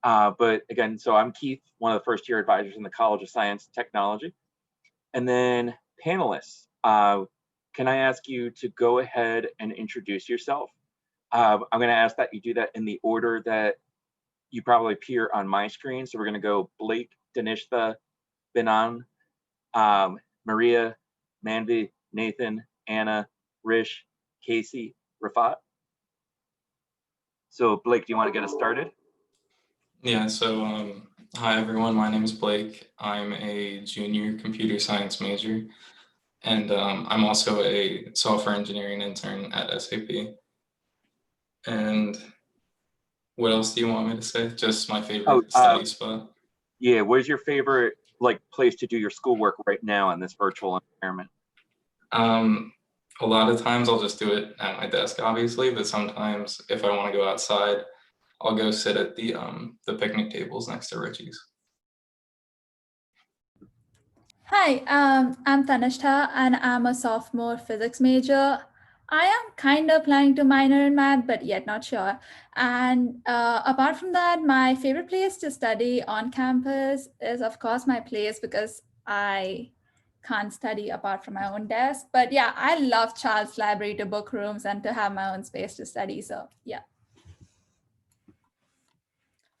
But again, so I'm Keith, one of the first year advisors in the College of Science and Technology. And then panelists, can I ask you to go ahead and introduce yourself? I'm going to ask that you do that in the order that you probably appear on my screen. So we're going to go Blake, Danishta, Benan, Maria, Manvi, Nathan, Anna, Rish, Casey, Rafat. So Blake, do you want to get us started? Yeah, so hi everyone, my name is Blake. I'm a junior computer science major, and I'm also a software engineering intern at SAP. And what else do you want me to say? Just my favorite study spot? Yeah, where's your favorite place to do your schoolwork right now in this virtual environment? A lot of times I'll just do it at my desk, obviously, but sometimes if I want to go outside, I'll go sit at the picnic tables next to Richie's. Hi, I'm Tanishta and I'm a sophomore physics major. I am kind of planning to minor in math, but yet not sure. And apart from that, my favorite place to study on campus is, of course, my place because I can't study apart from my own desk. But yeah, I love Charles' library to book rooms and to have my own space to study. So yeah.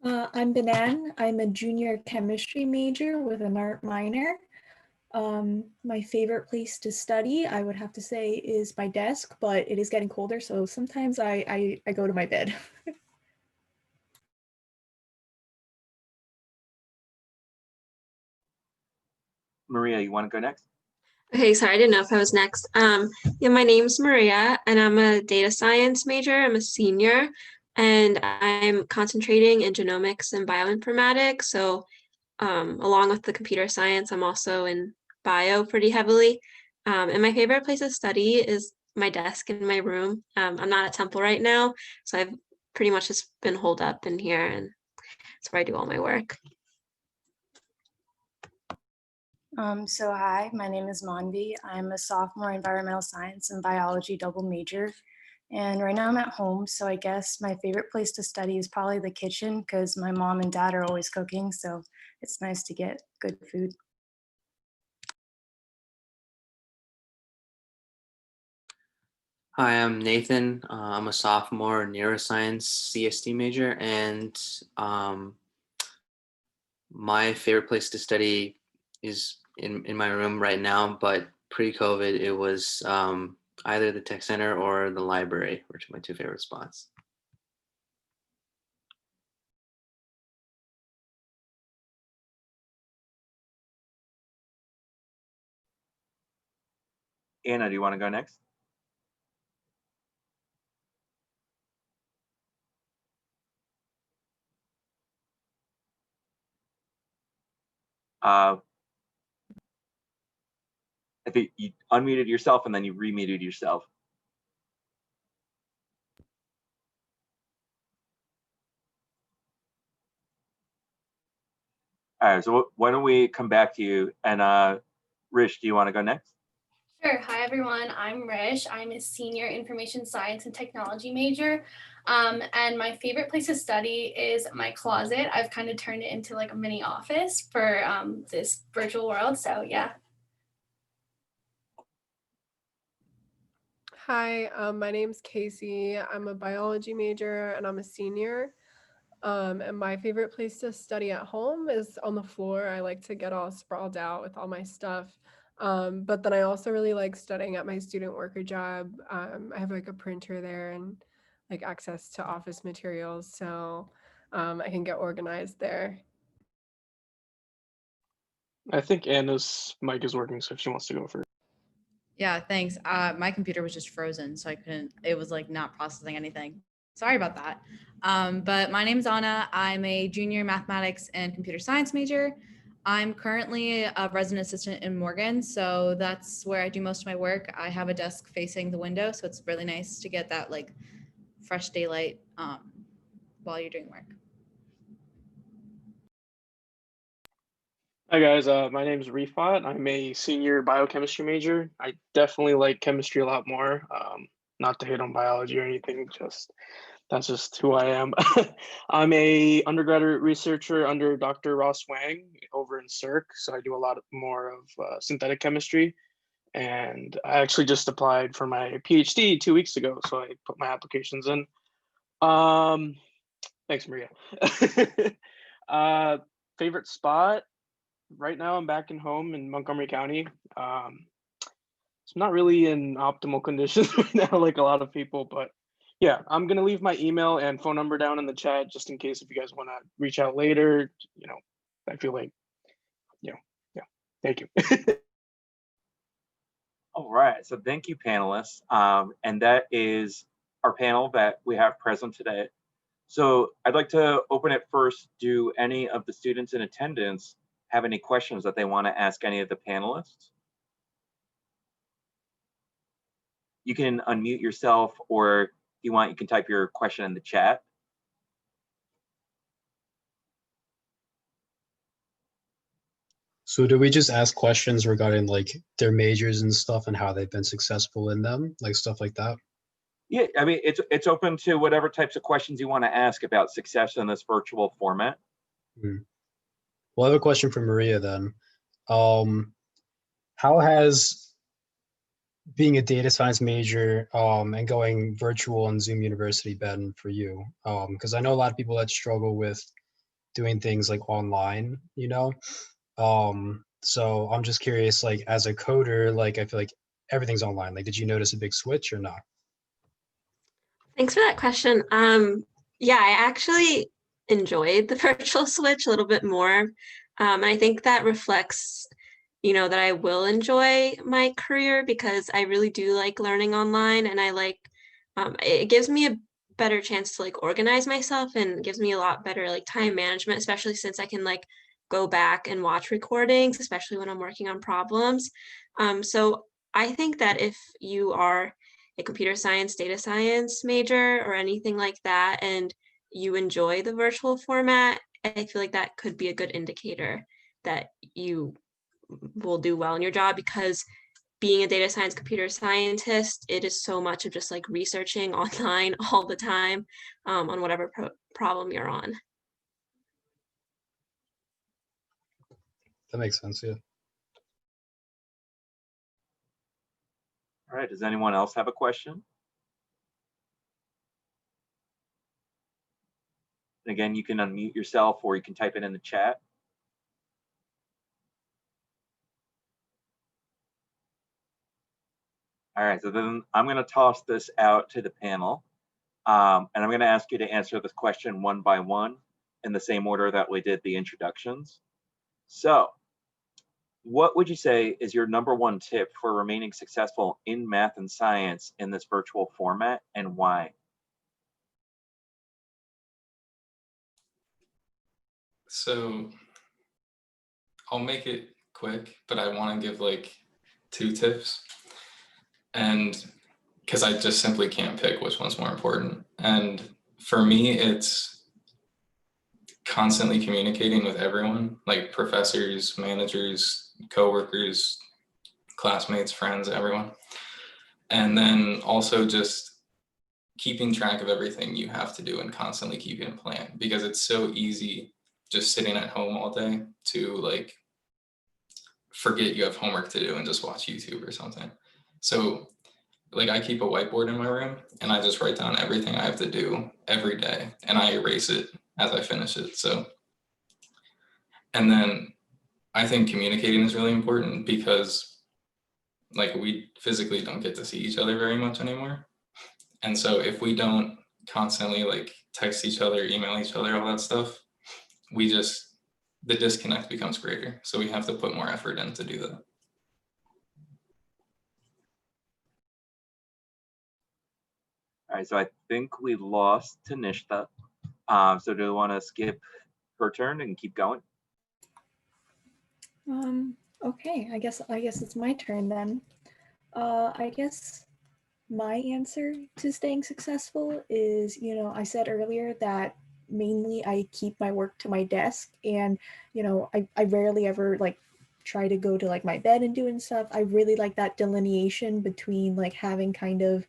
I'm Benan. I'm a junior chemistry major with an art minor. My favorite place to study, I would have to say, is my desk, but it is getting colder, so sometimes I go to my bed. Maria, you want to go next? Okay, sorry, I didn't know if I was next. Yeah, my name's Maria, and I'm a data science major. I'm a senior, and I'm concentrating in genomics and bioinformatics. So along with the computer science, I'm also in bio pretty heavily. And my favorite place to study is my desk in my room. I'm not at Temple right now, so I've pretty much just been holed up in here, and that's where I do all my work. So hi, my name is Manvi. I'm a sophomore environmental science and biology double major. And right now I'm at home, so I guess my favorite place to study is probably the kitchen because my mom and dad are always cooking, so it's nice to get good food. Hi, I'm Nathan. I'm a sophomore neuroscience CST major, and my favorite place to study is in my room right now, but pre-COVID, it was either the tech center or the library, which are my two favorite spots. Anna, do you want to go next? I think you unmuted yourself and then you remuted yourself. All right, so why don't we come back to you? And Rish, do you want to go next? Sure. Hi, everyone. I'm Rish. I'm a senior information science and technology major. And my favorite place to study is my closet. I've kind of turned it into like a mini office for this virtual world. So yeah. Hi, my name's Casey. I'm a biology major and I'm a senior. And my favorite place to study at home is on the floor. I like to get all sprawled out with all my stuff. But then I also really like studying at my student worker job. I have like a printer there and like access to office materials, so I can get organized there. I think Anna's mic is working, so if she wants to go first. Yeah, thanks. My computer was just frozen, so I couldn't, it was like not processing anything. Sorry about that. But my name is Anna. I'm a junior mathematics and computer science major. I'm currently a resident assistant in Morgan, so that's where I do most of my work. I have a desk facing the window, so it's really nice to get that like fresh daylight while you're doing work. Hi guys, my name is Rifat. I'm a senior biochemistry major. I definitely like chemistry a lot more. Not to hate on biology or anything, just That's just who I am. I'm a undergraduate researcher under Dr. Ross Wang over in CERC. So I do a lot more of synthetic chemistry. And I actually just applied for my PhD 2 weeks ago. So I put my applications in. Thanks, Maria. Favorite spot? Right now I'm back in home in Montgomery County. It's not really in optimal conditions right now, like a lot of people, but yeah, I'm gonna leave my email and phone number down in the chat just in case if you guys want to reach out later. You know, I feel like, yeah, thank you. All right, so thank you, panelists. And that is our panel that we have present today. So I'd like to open it first. Do any of the students in attendance have any questions that they want to ask any of the panelists? You can unmute yourself, or if you want, you can type your question in the chat. So do we just ask questions regarding like their majors and stuff and how they've been successful in them, like stuff like that? Yeah, I mean, it's open to whatever types of questions you want to ask about success in this virtual format. Well, I have a question for Maria then. How has being a data science major and going virtual on Zoom University been for you? Because I know a lot of people that struggle with doing things like online, you know? So I'm just curious, like as a coder, like I feel like everything's online. Like, did you notice a big switch or not? Thanks for that question. Yeah, I actually enjoyed the virtual switch a little bit more. And I think that reflects, that I will enjoy my career because I really do like learning online, and I like, it gives me a better chance to like organize myself and gives me a lot better like time management, especially since I can like go back and watch recordings, especially when I'm working on problems. So I think that if you are a computer science, data science major or anything like that, and you enjoy the virtual format, I feel like that could be a good indicator that you will do well in your job, because being a data science computer scientist, it is so much of just like researching online all the time on whatever problem you're on. That makes sense, yeah. All right, does anyone else have a question? And again, you can unmute yourself or you can type it in the chat. All right, so then I'm going to toss this out to the panel. And I'm going to ask you to answer this question one by one in the same order that we did the introductions. So what would you say is your #1 tip for remaining successful in math and science in this virtual format, and why? So I'll make it quick, but I want to give like 2 tips. And because I just simply can't pick which one's more important. And for me, it's constantly communicating with everyone, like professors, managers, coworkers, classmates, friends, everyone. And then also just keeping track of everything you have to do and constantly keeping a plan, because it's so easy just sitting at home all day to like forget you have homework to do and just watch YouTube or something. So like I keep a whiteboard in my room and I just write down everything I have to do every day and I erase it as I finish it. So, and then I think communicating is really important because like we physically don't get to see each other very much anymore. And so if we don't constantly like text each other, email each other, all that stuff, the disconnect becomes greater. So we have to put more effort in to do that. All right, so I think we lost Tanishta. So do we want to skip her turn and keep going? Okay, I guess it's my turn then. I guess my answer to staying successful is, I said earlier that mainly I keep my work to my desk, and I rarely ever like try to go to like my bed and doing stuff. I really like that delineation between like having kind of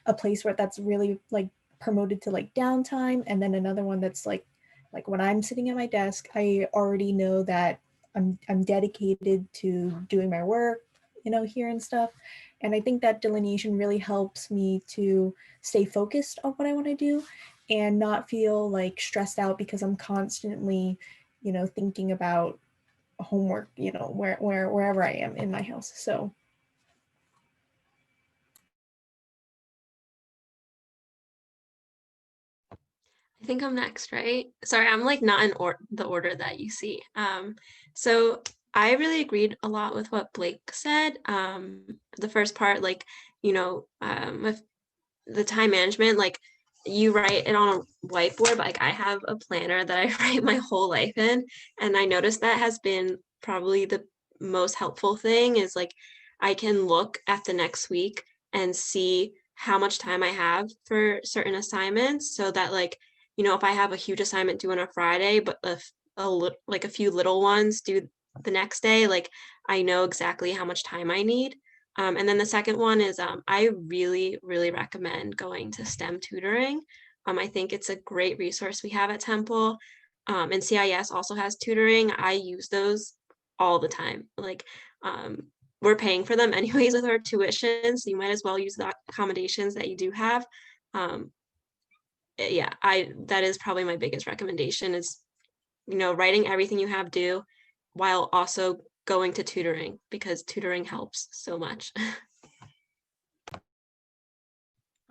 a place where that's really like promoted to like downtime, and then another one that's like when I'm sitting at my desk, I already know that I'm dedicated to doing my work, here and stuff. And I think that delineation really helps me to stay focused on what I want to do and not feel like stressed out because I'm constantly, thinking about homework, wherever I am in my house. So I think I'm next, right? Sorry, I'm like not in the order that you see. So I really agreed a lot with what Blake said. The first part, like, with the time management, like you write it on a whiteboard, but like I have a planner that I write my whole life in. And I noticed that has been probably the most helpful thing is like I can look at the next week and see how much time I have for certain assignments so that like, if I have a huge assignment due on a Friday, but like a few little ones due the next day, like I know exactly how much time I need. And then the second one is I really, really recommend going to STEM tutoring. I think it's a great resource we have at Temple. And CIS also has tutoring. I use those all the time. Like we're paying for them anyways with our tuition, so you might as well use the accommodations that you do have. Yeah, that is probably my biggest recommendation is, writing everything you have due while also going to tutoring because tutoring helps so much.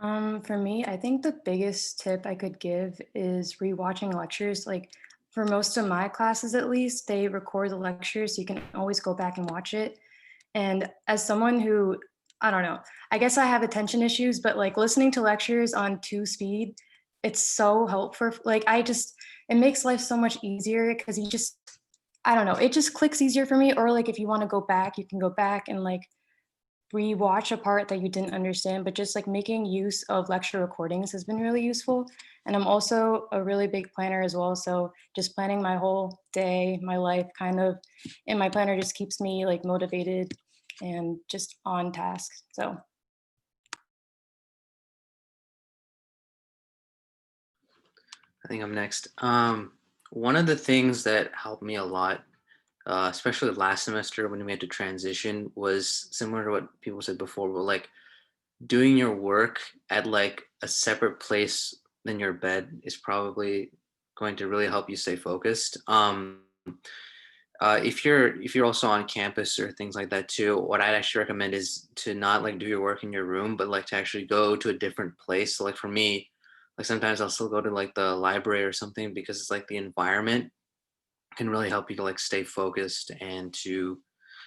For me, I think the biggest tip I could give is rewatching lectures. Like for most of my classes, at least, they record the lectures, so you can always go back and watch it. And as someone who, I don't know, I guess I have attention issues, but like listening to lectures on 2 speed, it's so helpful. Like it makes life so much easier because I don't know, it just clicks easier for me. Or like if you want to go back, you can go back and like rewatch a part that you didn't understand, but just like making use of lecture recordings has been really useful. And I'm also a really big planner as well. So just planning my whole day, my life kind of in my planner just keeps me like motivated and just on task. So I think I'm next. One of the things that helped me a lot, especially last semester when we had to transition, was similar to what people said before, but like doing your work at like a separate place than your bed is probably going to really help you stay focused. If you're also on campus or things like that too, what I'd actually recommend is to not like do your work in your room, but like to actually go to a different place. So like for me, like sometimes I'll still go to like the library or something because it's like the environment can really help you to like stay focused and to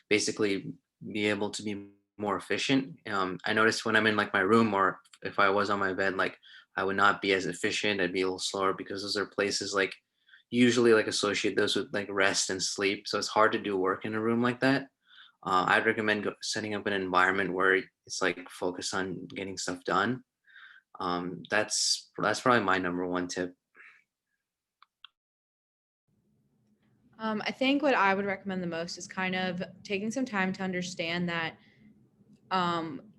basically be able to be more efficient. I noticed when I'm in like my room or if I was on my bed, like I would not be as efficient. I'd be a little slower because those are places like usually like associate those with like rest and sleep. So it's hard to do work in a room like that. I'd recommend setting up an environment where it's like focused on getting stuff done. That's probably my number one tip. I think what I would recommend the most is kind of taking some time to understand that,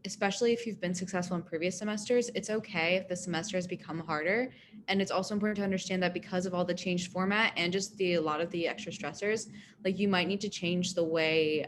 especially if you've been successful in previous semesters, it's okay if the semester has become harder. And it's also important to understand that because of all the changed format and just a lot of the extra stressors, like you might need to change the way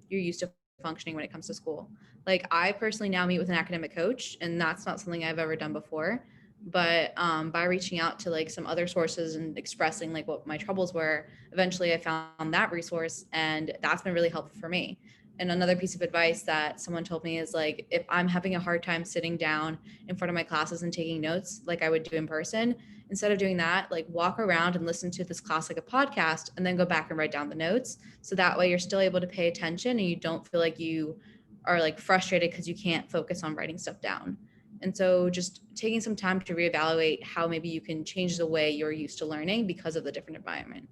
you're used to functioning when it comes to school. Like I personally now meet with an academic coach, and that's not something I've ever done before. But by reaching out to like some other sources and expressing like what my troubles were, eventually I found that resource, and that's been really helpful for me. And another piece of advice that someone told me is like, if I'm having a hard time sitting down in front of my classes and taking notes like I would do in person, instead of doing that, like walk around and listen to this class like a podcast and then go back and write down the notes. So that way you're still able to pay attention and you don't feel like you are like frustrated because you can't focus on writing stuff down. And so just taking some time to reevaluate how maybe you can change the way you're used to learning because of the different environment.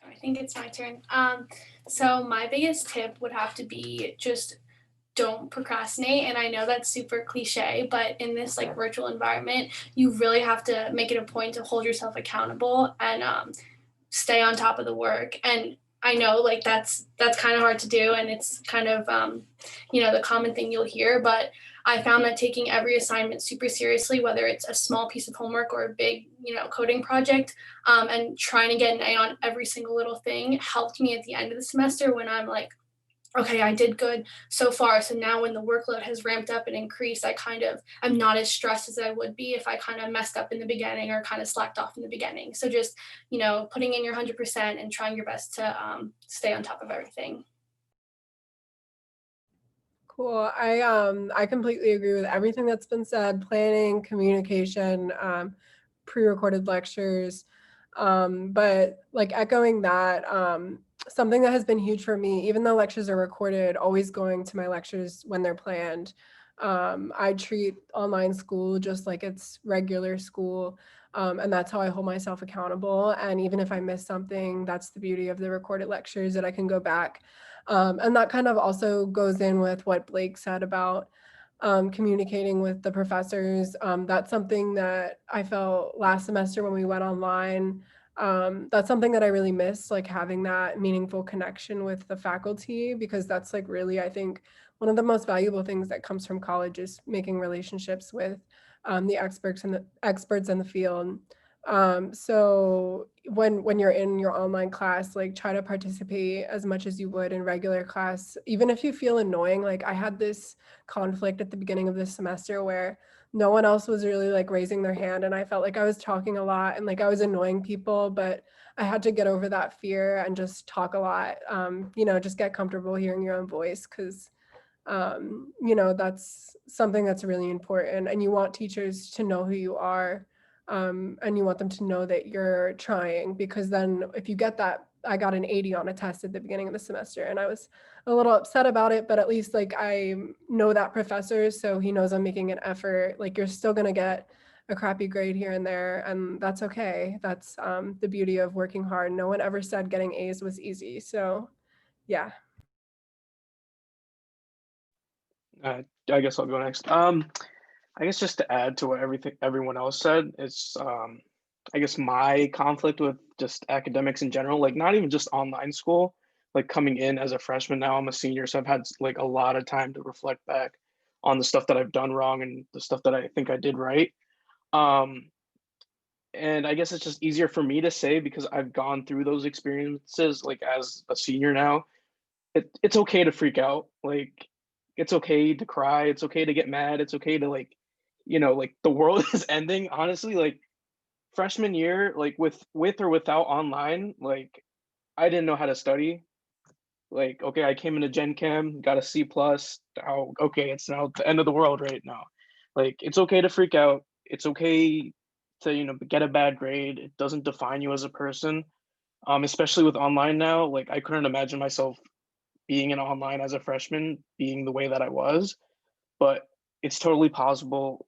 I think it's my turn. So my biggest tip would have to be just don't procrastinate. And I know that's super cliche, but in this like virtual environment, you really have to make it a point to hold yourself accountable and stay on top of the work. And I know like that's kind of hard to do, and it's kind of the common thing you'll hear, but I found that taking every assignment super seriously, whether it's a small piece of homework or a big coding project, and trying to get an A on every single little thing helped me at the end of the semester when I'm like, okay, I did good so far. So now when the workload has ramped up and increased, I'm not as stressed as I would be if I kind of messed up in the beginning or kind of slacked off in the beginning. So just, putting in your 100% and trying your best to stay on top of everything. Cool. I completely agree with everything that's been said. Planning, communication, pre-recorded lectures. But like echoing that, something that has been huge for me, even though lectures are recorded, always going to my lectures when they're planned. I treat online school just like it's regular school. And that's how I hold myself accountable. And even if I miss something, that's the beauty of the recorded lectures, that I can go back. And that kind of also goes in with what Blake said about communicating with the professors. That's something that I felt last semester when we went online. That's something that I really miss, like having that meaningful connection with the faculty, because that's like really, I think, one of the most valuable things that comes from college is making relationships with the experts in the field. So when you're in your online class, like try to participate as much as you would in regular class, even if you feel annoying. Like I had this conflict at the beginning of this semester where no one else was really like raising their hand, and I felt like I was talking a lot and like I was annoying people, but I had to get over that fear and just talk a lot. Just get comfortable hearing your own voice, because that's something that's really important, and you want teachers to know who you are. And you want them to know that you're trying, because then if you get that, I got an 80 on a test at the beginning of the semester and I was a little upset about it, but at least like I know that professor, so he knows I'm making an effort. Like you're still going to get a crappy grade here and there, and that's okay. That's the beauty of working hard. No one ever said getting A's was easy. So yeah. I guess I'll go next. I guess just to add to what everyone else said, it's I guess my conflict with just academics in general, like not even just online school, like coming in as a freshman, now I'm a senior, so I've had like a lot of time to reflect back on the stuff that I've done wrong and the stuff that I think I did right. And I guess it's just easier for me to say because I've gone through those experiences like as a senior now. It's okay to freak out. Like it's okay to cry. It's okay to get mad. It's okay to like, like the world is ending. Honestly, like freshman year, like with or without online, like I didn't know how to study. Like, okay, I came into Gen Chem, got a C plus. Now, okay, it's now the end of the world right now. Like it's okay to freak out. It's okay to, get a bad grade. It doesn't define you as a person. Especially with online now, like I couldn't imagine myself being in online as a freshman, being the way that I was, but it's totally plausible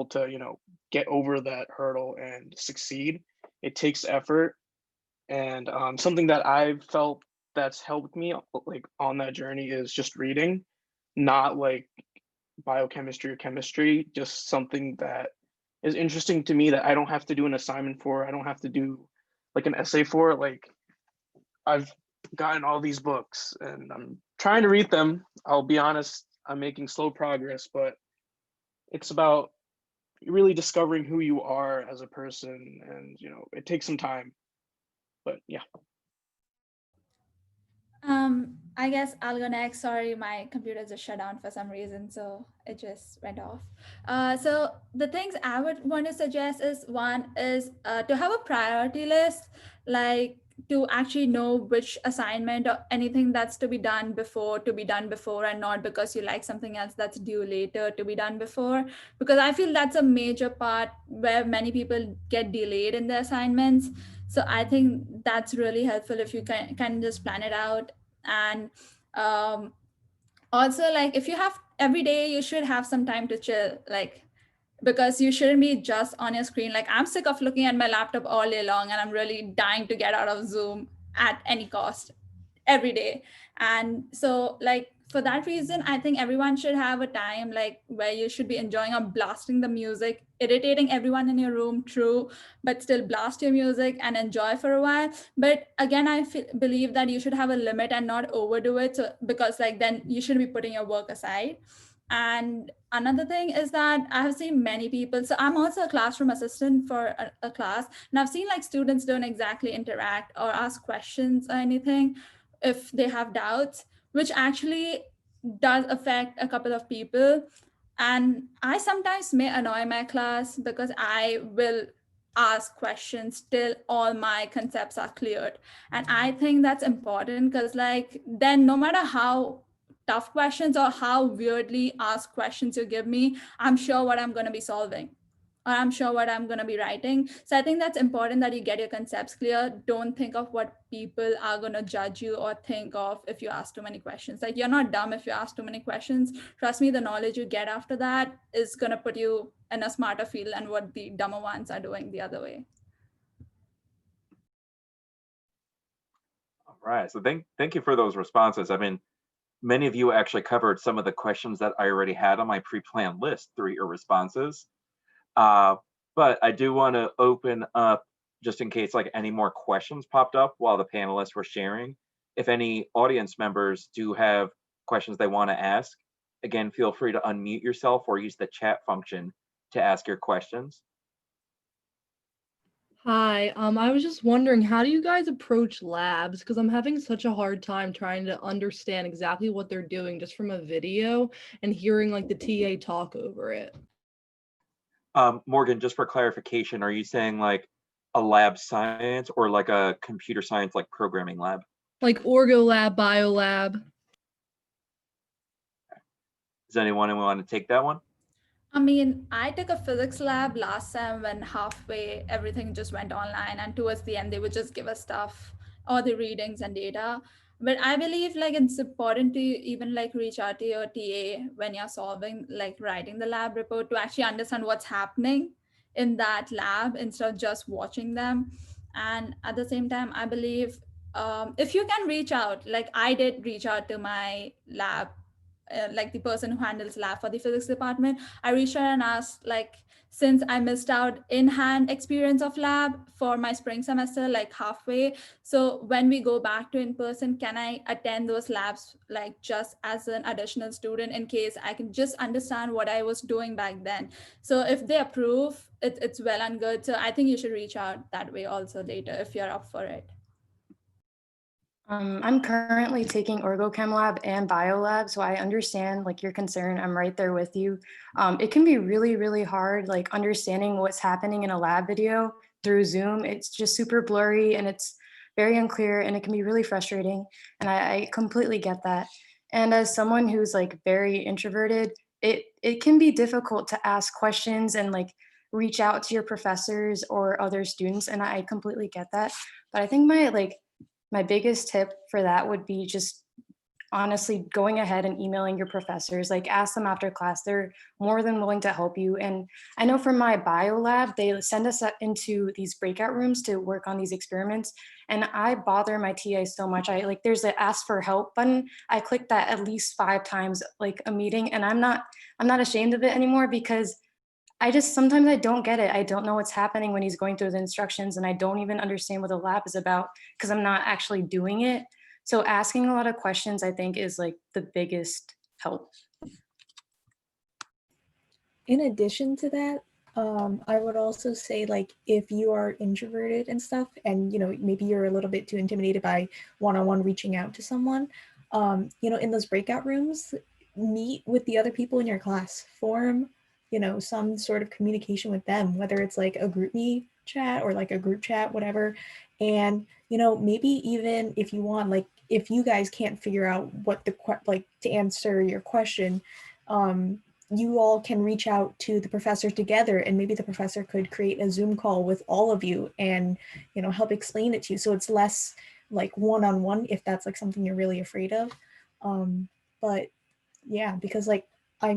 to, get over that hurdle and succeed. It takes effort. And something that I've felt that's helped me like on that journey is just reading, not like biochemistry or chemistry, just something that is interesting to me that I don't have to do an assignment for. I don't have to do like an essay for. Like I've gotten all these books and I'm trying to read them. I'll be honest, I'm making slow progress, but it's about really discovering who you are as a person, and it takes some time. But yeah. I guess I'll go next. Sorry, my computer just shut down for some reason, so it just went off. So the things I would want to suggest is one is to have a priority list, like to actually know which assignment or anything that's to be done before, and not because you like something else that's due later to be done before. Because I feel that's a major part where many people get delayed in their assignments. So I think that's really helpful if you can just plan it out. And also, like if you have every day, you should have some time to chill, like because you shouldn't be just on your screen. Like I'm sick of looking at my laptop all day long, and I'm really dying to get out of Zoom at any cost every day. And so like for that reason, I think everyone should have a time like where you should be enjoying or blasting the music, irritating everyone in your room, true, but still blast your music and enjoy for a while. But again, I believe that you should have a limit and not overdo it. So, because like then you should be putting your work aside. And another thing is that I have seen many people. So I'm also a classroom assistant for a class, and I've seen like students don't exactly interact or ask questions or anything if they have doubts, which actually does affect a couple of people. And I sometimes may annoy my class because I will ask questions till all my concepts are cleared. And I think that's important because like then no matter how tough questions or how weirdly asked questions you give me, I'm sure what I'm going to be solving, or I'm sure what I'm going to be writing. So I think that's important that you get your concepts clear. Don't think of what people are going to judge you or think of if you ask too many questions. Like, you're not dumb if you ask too many questions. Trust me, the knowledge you get after that is going to put you in a smarter field than what the dumber ones are doing the other way. All right. So thank you for those responses. I mean, many of you actually covered some of the questions that I already had on my pre-planned list through your responses. But I do want to open up just in case like any more questions popped up while the panelists were sharing. If any audience members do have questions they want to ask, again, feel free to unmute yourself or use the chat function to ask your questions. Hi, I was just wondering, how do you guys approach labs? Because I'm having such a hard time trying to understand exactly what they're doing just from a video and hearing like the TA talk over it. Morgan, just for clarification, are you saying like a lab science or like a computer science, like programming lab? Like Orgo lab, bio lab. Does anyone want to take that one? I mean, I took a physics lab last sem when halfway everything just went online, and towards the end they would just give us stuff, all the readings and data. But I believe like it's important to even like reach out to your TA when you're solving, like writing the lab report, to actually understand what's happening in that lab instead of just watching them. And at the same time, I believe if you can reach out, like I did reach out to my lab, like the person who handles lab for the physics department. I reached out and asked, like, since I missed out in-hand experience of lab for my spring semester, like halfway, so when we go back to in-person, can I attend those labs like just as an additional student in case I can just understand what I was doing back then? So if they approve, it's well and good. So I think you should reach out that way also later if you're up for it. I'm currently taking OrgoChem Lab and BioLab, so I understand like your concern. I'm right there with you. It can be really, really hard, like understanding what's happening in a lab video through Zoom. It's just super blurry and it's very unclear, and it can be really frustrating. And I completely get that. And as someone who's like very introverted, it can be difficult to ask questions and like reach out to your professors or other students, and I completely get that. But I think my biggest tip for that would be just honestly going ahead and emailing your professors, like ask them after class. They're more than willing to help you. And I know for my bio lab, they send us into these breakout rooms to work on these experiments. And I bother my TA so much. There's an ask for help button. I click that at least 5 times like a meeting, and I'm not ashamed of it anymore, because sometimes I don't get it. I don't know what's happening when he's going through the instructions, and I don't even understand what the lab is about because I'm not actually doing it. So asking a lot of questions, I think, is like the biggest help. In addition to that, I would also say, like, if you are introverted and stuff, and maybe you're a little bit too intimidated by one-on-one reaching out to someone, in those breakout rooms, meet with the other people in your class, form some sort of communication with them, whether it's like a group me chat or like a group chat, whatever. And maybe even if you want, like, if you guys can't figure out what to answer your question, you all can reach out to the professor together, and maybe the professor could create a Zoom call with all of you and help explain it to you, so it's less like one-on-one if that's like something you're really afraid of. But yeah, because like I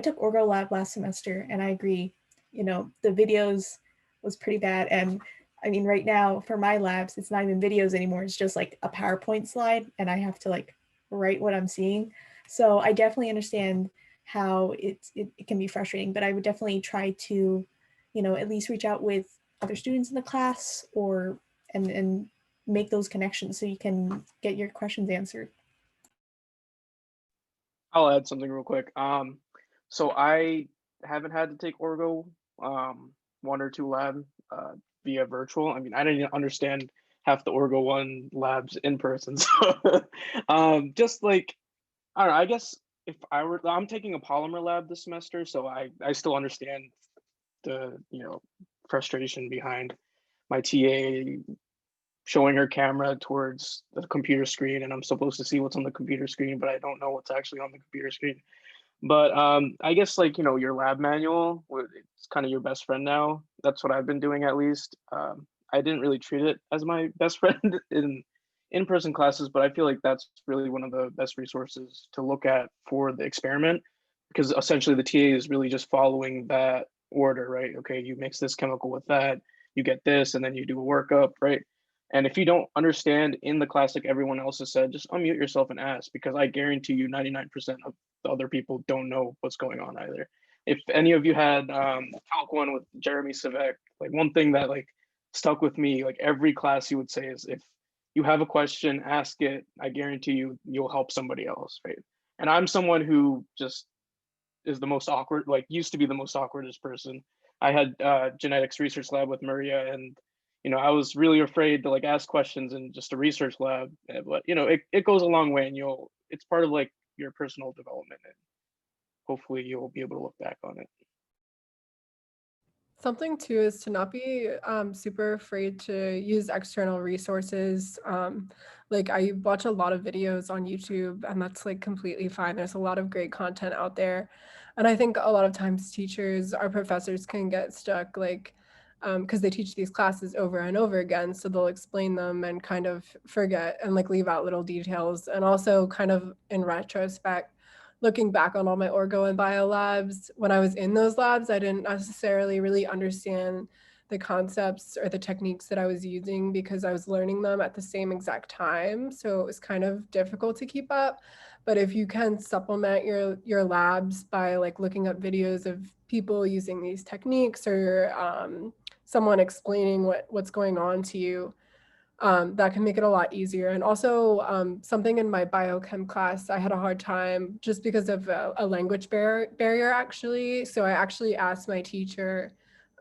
took Orgo Lab last semester, and I agree, the videos was pretty bad. And I mean, right now for my labs, it's not even videos anymore. It's just like a PowerPoint slide, and I have to like write what I'm seeing. So I definitely understand how it can be frustrating, but I would definitely try to, you know, at least reach out with other students in the class or and make those connections so you can get your questions answered. I'll add something real quick. So I haven't had to take Orgo 1 or 2 lab via virtual. I mean, I didn't understand half the Orgo 1 labs in person. So just like, I don't know, I guess if I'm taking a polymer lab this semester, so I still understand the, you know, frustration behind my TA showing her camera towards the computer screen, and I'm supposed to see what's on the computer screen, but I don't know what's actually on the computer screen. But I guess, like, you know, your lab manual, it's kind of your best friend now. That's what I've been doing, at least. I didn't really treat it as my best friend in-person classes, but I feel like that's really one of the best resources to look at for the experiment, because essentially the TA is really just following that order, right? Okay, you mix this chemical with that, you get this, and then you do a workup, right? And if you don't understand in the class like everyone else has said, just unmute yourself and ask, because I guarantee you 99% of the other people don't know what's going on either. If any of you had Calc 1 with Jeremy Savek, like one thing that like stuck with me, like every class he would say is, if you have a question, ask it. I guarantee you, you'll help somebody else, right? And I'm someone who just is the most awkward, like used to be the most awkwardest person. I had genetics research lab with Maria, and you know, I was really afraid to like ask questions in just a research lab, but you know, it goes a long way, and it's part of like your personal development, and hopefully you'll be able to look back on it. Something too is to not be super afraid to use external resources. Like I watch a lot of videos on YouTube, and that's like completely fine. There's a lot of great content out there. And I think a lot of times teachers, our professors can get stuck like, because they teach these classes over and over again. So they'll explain them and kind of forget and like leave out little details. And also kind of in retrospect, looking back on all my orgo and bio labs, when I was in those labs, I didn't necessarily really understand the concepts or the techniques that I was using because I was learning them at the same exact time. So it was kind of difficult to keep up. But if you can supplement your labs by like looking up videos of people using these techniques or someone explaining what's going on to you, that can make it a lot easier. And also something in my biochem class, I had a hard time just because of a language barrier actually. So I actually asked my teacher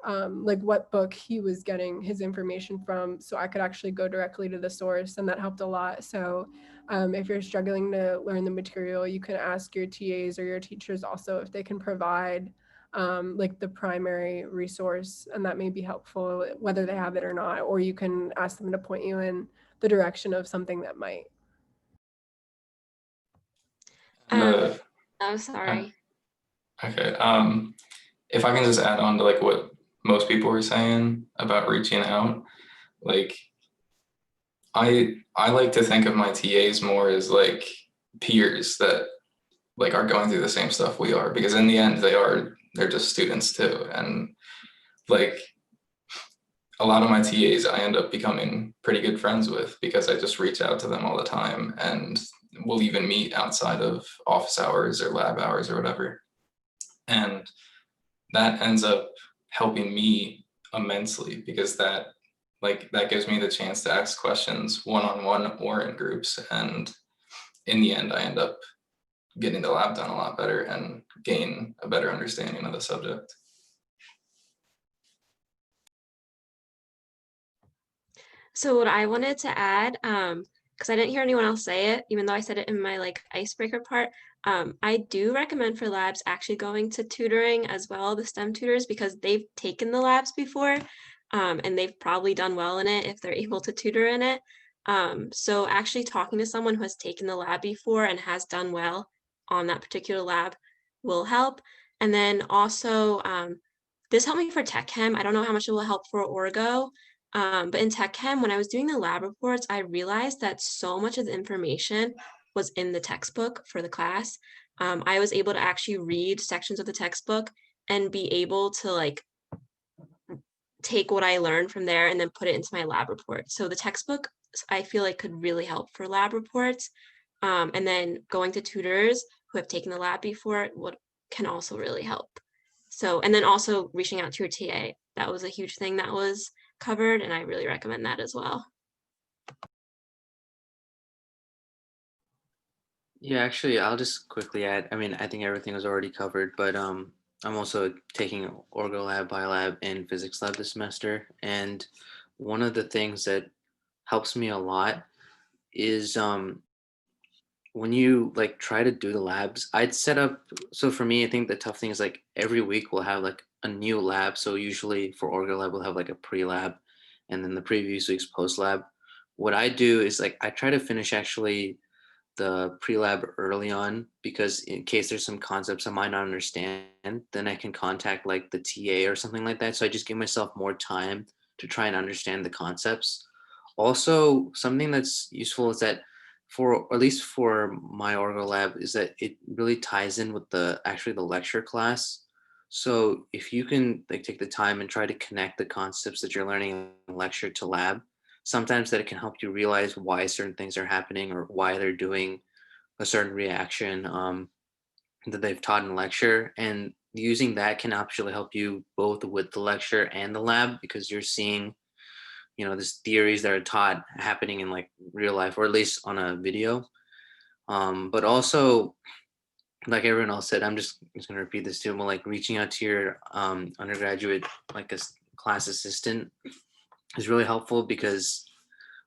like what book he was getting his information from so I could actually go directly to the source, and that helped a lot. So if you're struggling to learn the material, you can ask your TAs or your teachers also if they can provide like the primary resource, and that may be helpful whether they have it or not, or you can ask them to point you in the direction of something that might. Oh, sorry. Okay. If I can just add on to like what most people were saying about reaching out, like I like to think of my TAs more as like peers that like are going through the same stuff we are, because in the end they're just students too. And like a lot of my TAs I end up becoming pretty good friends with because I just reach out to them all the time, and we'll even meet outside of office hours or lab hours or whatever. And that ends up helping me immensely because that gives me the chance to ask questions one-on-one or in groups. And in the end, I end up getting the lab done a lot better and gain a better understanding of the subject. So what I wanted to add, because I didn't hear anyone else say it, even though I said it in my like icebreaker part, I do recommend for labs actually going to tutoring as well, the STEM tutors, because they've taken the labs before, and they've probably done well in it if they're able to tutor in it. So actually talking to someone who has taken the lab before and has done well on that particular lab will help. And then also, this helped me for Tech Chem. I don't know how much it will help for Orgo, but in Tech Chem, when I was doing the lab reports, I realized that so much of the information was in the textbook for the class. I was able to actually read sections of the textbook and be able to like take what I learned from there and then put it into my lab report. So the textbook, I feel like, could really help for lab reports. And then going to tutors who have taken the lab before can also really help. So, and then also reaching out to your TA. That was a huge thing that was covered, and I really recommend that as well. Yeah, actually, I'll just quickly add. I mean, I think everything was already covered, but I'm also taking Orgo Lab, Biolab, and Physics Lab this semester, and one of the things that helps me a lot is when you like try to do the labs, I'd set up. So for me, I think the tough thing is like every week we'll have like a new lab. So usually for Orgo Lab, we'll have like a pre-lab, and then the previous week's post-lab. What I do is like I try to finish actually the pre-lab early on, because in case there's some concepts I might not understand, then I can contact like the TA or something like that. So I just give myself more time to try and understand the concepts. Also, something that's useful is that for, or at least for my Orgo lab, is that it really ties in with the actually the lecture class. So if you can like take the time and try to connect the concepts that you're learning in lecture to lab, sometimes that it can help you realize why certain things are happening or why they're doing a certain reaction that they've taught in lecture. And using that can actually help you both with the lecture and the lab, because you're seeing, you know, these theories that are taught happening in like real life, or at least on a video. But also, like everyone else said, I'm just going to repeat this too, but like reaching out to your undergraduate, like a class assistant is really helpful, because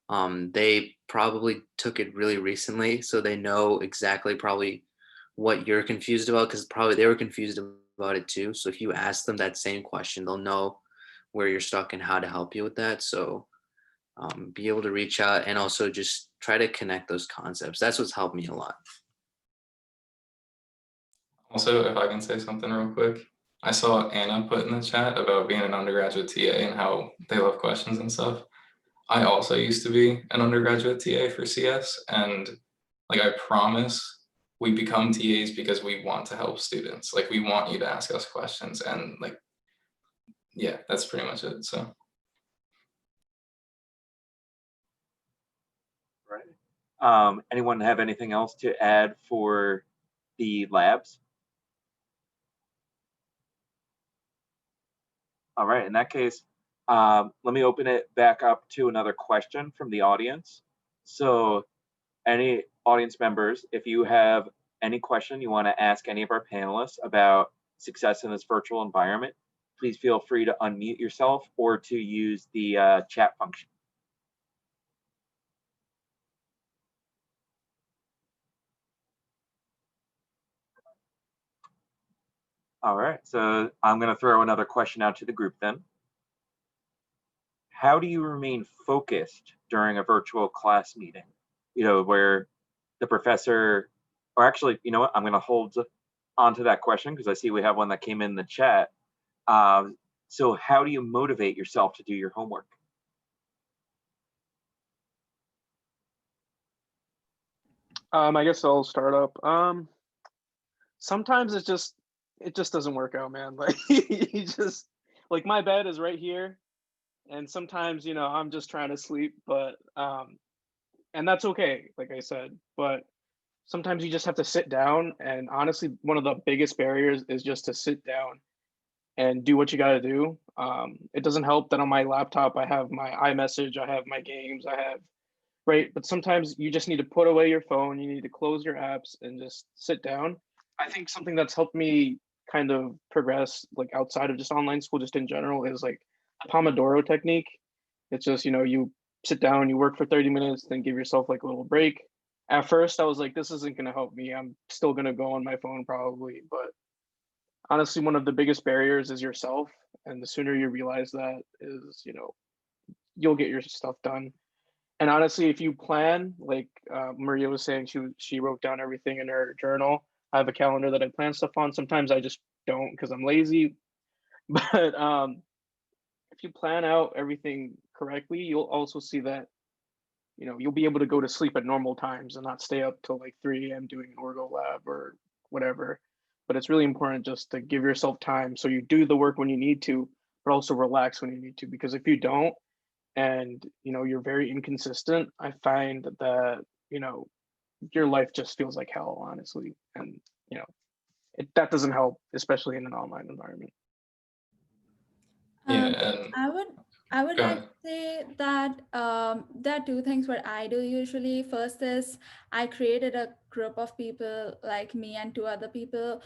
they probably took it really recently, so they know exactly probably what you're confused about, because probably they were confused about it too. So if you ask them that same question, they'll know where you're stuck and how to help you with that. So be able to reach out and also just try to connect those concepts. That's what's helped me a lot. Also, if I can say something real quick, I saw Anna put in the chat about being an undergraduate TA and how they love questions and stuff. I also used to be an undergraduate TA for CS, and like I promise we become TAs because we want to help students. Like we want you to ask us questions, and like, yeah, that's pretty much it. So. Right. Anyone have anything else to add for the labs? All right, in that case, let me open it back up to another question from the audience. So any audience members, if you have any question you want to ask any of our panelists about success in this virtual environment, please feel free to unmute yourself or to use the chat function. All right, so I'm going to throw another question out to the group then. How do you remain focused during a virtual class meeting? You know, where the professor, or actually, you know what, I'm going to hold on to that question because I see we have one that came in the chat. So how do you motivate yourself to do your homework? I guess I'll start up. Sometimes it just doesn't work out, man. Like you just, like my bed is right here, and sometimes, you know, I'm just trying to sleep, but and that's okay, like I said, but sometimes you just have to sit down, and honestly, one of the biggest barriers is just to sit down and do what you got to do. It doesn't help that on my laptop I have my iMessage, I have my games, I have, right? But sometimes you just need to put away your phone, you need to close your apps and just sit down. I think something that's helped me kind of progress, like outside of just online school, just in general, is like the Pomodoro technique. It's just, you know, you sit down, you work for 30 minutes, then give yourself like a little break. At first, I was like, this isn't going to help me. I'm still going to go on my phone probably. But honestly, one of the biggest barriers is yourself. And the sooner you realize that is, you know, you'll get your stuff done. And honestly, if you plan, like Maria was saying, she wrote down everything in her journal. I have a calendar that I plan stuff on. Sometimes I just don't because I'm lazy. But if you plan out everything correctly, you'll also see that, you know, you'll be able to go to sleep at normal times and not stay up till like 3 a.m. doing an Orgo lab or whatever. But it's really important just to give yourself time so you do the work when you need to, but also relax when you need to. Because if you don't, and you know, you're very inconsistent, I find that, you know, your life just feels like hell, honestly. And you know, that doesn't help, especially in an online environment. Yeah, Um, and I would go like ahead. to say that there are two things what I do usually. First is I created a group of people like me and two other people.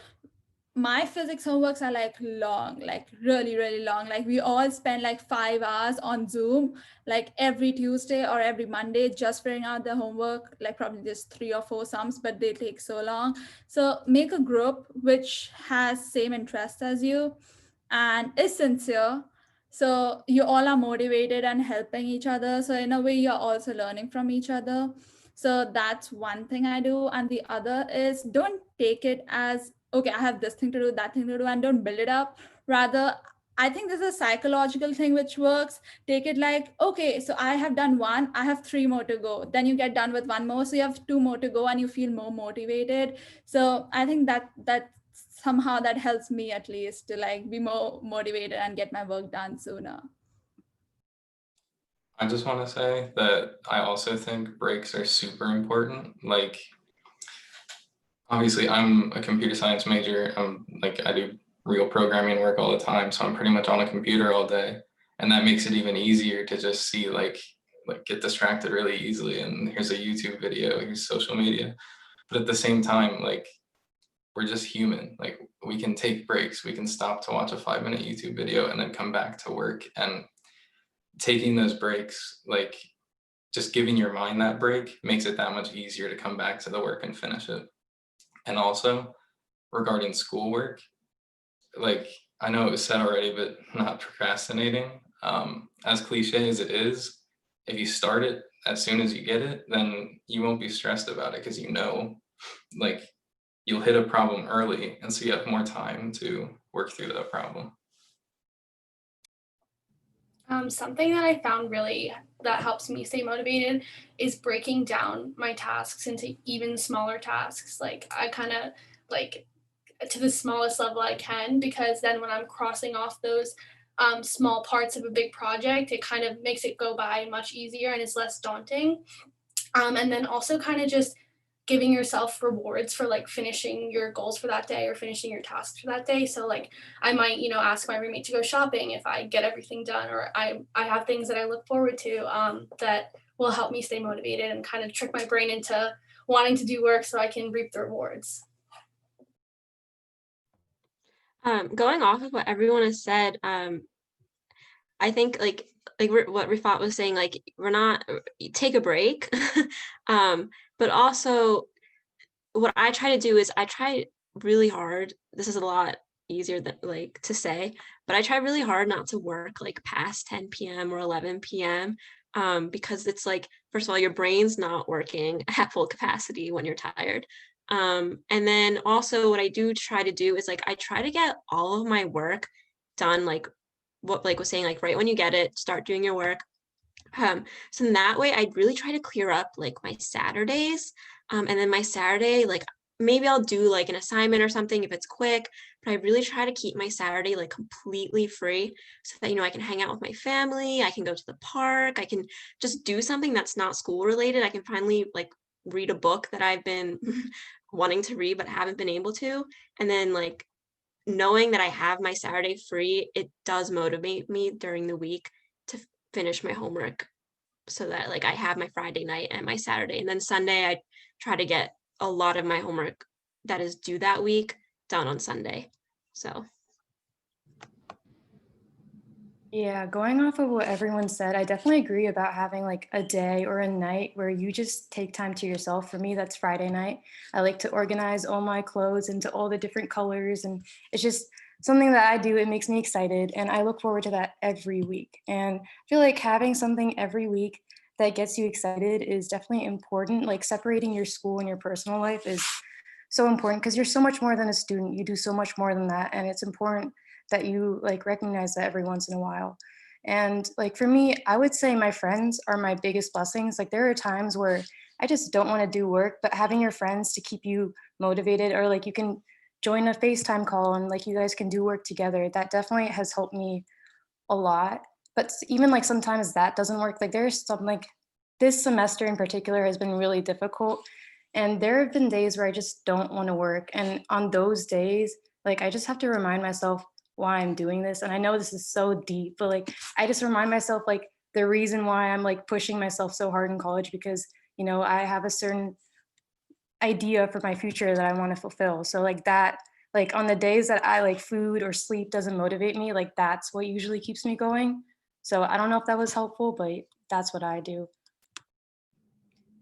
My physics homeworks are like long, like really, really long. Like we all spend like 5 hours on Zoom, like every Tuesday or every Monday, just figuring out the homework, like probably just 3 or 4 sums, but they take so long. So make a group which has same interests as you and is sincere. So you all are motivated and helping each other. So in a way, you're also learning from each other. So that's one thing I do. And the other is don't take it as, okay, I have this thing to do, that thing to do, and don't build it up. Rather, I think this is a psychological thing which works. Take it like, okay, so I have done one, I have 3 more to go. Then you get done with 1 more. So you have 2 more to go and you feel more motivated. So I think that somehow that helps me at least to like be more motivated and get my work done sooner. I just want to say that I also think breaks are super important. Like, obviously, I'm a computer science major. I do real programming work all the time, so I'm pretty much on a computer all day, and that makes it even easier to just see like get distracted really easily. And here's a YouTube video, here's social media. But at the same time, like, we're just human. Like, we can take breaks. We can stop to watch a 5-minute YouTube video and then come back to work. And taking those breaks, like just giving your mind that break, makes it that much easier to come back to the work and finish it. And also regarding schoolwork, like I know it was said already, but not procrastinating. As cliche as it is, if you start it as soon as you get it, then you won't be stressed about it because you know, like, you'll hit a problem early, and so you have more time to work through that problem. Something that I found really that helps me stay motivated is breaking down my tasks into even smaller tasks. Like I kind of like to the smallest level I can, because then when I'm crossing off those small parts of a big project, it kind of makes it go by much easier and it's less daunting. And then also kind of just giving yourself rewards for like finishing your goals for that day or finishing your tasks for that day. So like I might, ask my roommate to go shopping if I get everything done, or I have things that I look forward to that will help me stay motivated and kind of trick my brain into wanting to do work so I can reap the rewards. Going off of what everyone has said, I think like what Rifat was saying, like we're not take a break, but also what I try to do is I try really hard. This is a lot easier than like to say, but I try really hard not to work like past 10 p.m. or 11 p.m. Because it's like, first of all, your brain's not working at full capacity when you're tired. And then also what I do try to do is like I try to get all of my work done, like what Blake was saying, like right when you get it, start doing your work. So in that way, I'd really try to clear up like my Saturdays. And then my Saturday, like maybe I'll do like an assignment or something if it's quick, but I really try to keep my Saturday like completely free so that, I can hang out with my family, I can go to the park, I can just do something that's not school related. I can finally like read a book that I've been wanting to read but haven't been able to. And then like knowing that I have my Saturday free, it does motivate me during the week to finish my homework so that like I have my Friday night and my Saturday. And then Sunday, I try to get a lot of my homework that is due that week done on Sunday. So. Yeah, going off of what everyone said, I definitely agree about having like a day or a night where you just take time to yourself. For me, that's Friday night. I like to organize all my clothes into all the different colors, and it's just something that I do. It makes me excited, and I look forward to that every week. And I feel like having something every week that gets you excited is definitely important. Like separating your school and your personal life is so important because you're so much more than a student. You do so much more than that, and it's important that you like recognize that every once in a while. And like for me, I would say my friends are my biggest blessings. Like there are times where I just don't want to do work, but having your friends to keep you motivated, or like you can join a FaceTime call and like you guys can do work together, that definitely has helped me a lot. But even like sometimes that doesn't work. Like there's some like this semester in particular has been really difficult. And there have been days where I just don't want to work. And on those days, like I just have to remind myself why I'm doing this. And I know this is so deep, but like I just remind myself like the reason why I'm like pushing myself so hard in college, because I have a certain idea for my future that I want to fulfill. So like that, like on the days that I like food or sleep doesn't motivate me, like that's what usually keeps me going. So I don't know if that was helpful, but that's what I do.